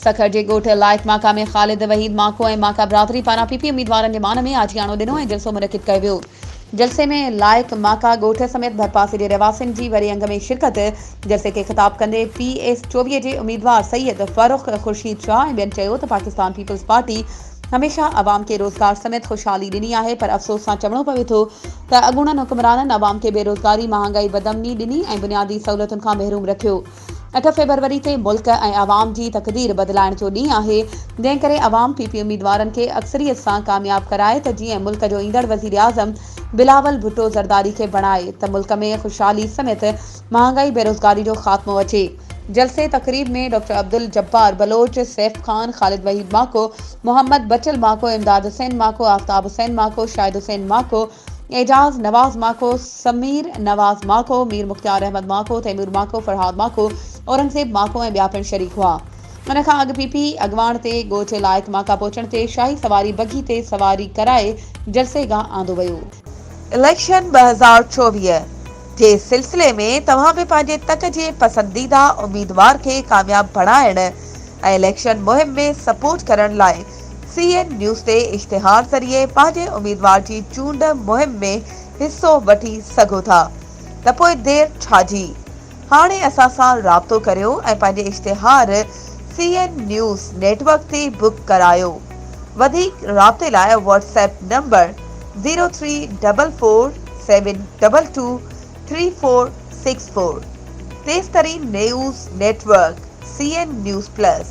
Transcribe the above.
सखर जे ॻोठ लाइक माका में ख़ालिद वहीद माको ऐं माका बिरादरी पारां पीपी उम्मीदवारनि जे मान में आजियाणो ॾिनो ऐं जलसो मुनक़िद कयो वियो। जलसे में लाइक माका ॻोठ समेत भरपासे जे रहवासियुनि जी वॾे अंग में शिरकत। जलसे खे ख़िताब कंदे PS24 जे उम्मीदवार सैयद फारूक खुर्शीद शाह ऐं ॿियनि चयो त पाकिस्तान पीपल्स पार्टी हमेशा अवाम के रोज़गार समेत खुशहाली ॾिनी आहे, पर अफ़सोस सां चवणो पवे थो त अॻूणनि हुक्मराननि अवाम खे बेरोज़गारी, महांगाई, बदमनी ॾिनी ऐं बुनियादी सहूलियतुनि खां महरूम रखियो। 8 फरवरी ते मुल्क ऐं अवाम जी तक़दीर बदिलाइण जो ॾींहुं आहे, जंहिं करे अवाम PP उम्मीदवारनि खे अक्सरियत सां कामयाब कराए त जीअं मुल्क जो ईंदड़ वज़ीर आज़म बिलावल भुट्टो ज़रदारी खे बणाए त मुल्क में खुशहाली समेत महांगाई, बेरोज़गारी जो ख़ात्मो अचे। जलसे तकरीब में डॉक्टर अब्दुल जब्बार बलोच, सैफ खान, ख़ालिद वहीद माको, मोहम्मद बचल माको, इमदाद हुसैन माको, आफ्ताब हुसैन माको, शाहिद हुसैन माको, एजाज नवाज माको, समीर नवाज माको, मीर मुख्तार अहमद माको, तैमूर माको, फरहाद माको, औरंगज़ेब माको ऐं ॿिया पिणु शरीक हुआ। उन खां अॻु PP अॻवान ते ॻोठ लाइक माका पहुचण ते शाही सवारी बघी ते सवारी कराए जलसे गाह आंदो वियो। इलेक्शन 2024 जे सिलसिले में तव्हां बि पंहिंजे तक जे पसंदीदा उम्मीदवार खे कामयाब बणाइण ऐं इलेक्शन मुहिम में सपोर्ट करण लाइ CN न्यूज़ ते इश्तिहार ज़रिए पंहिंजे उम्मीदवार जी चूंड मुहिम में हिस्सो वठी सघो था, त पोइ देर छाजी। हाणे असां सां राब्तो करियो ऐं पंहिंजे इश्तिहार CN न्यूज़ नेटवर्क ते बुक करायो। वधीक राब्ते लाइ WhatsApp नंबर 03447223464। तेज़ तरीन news network CN news plus.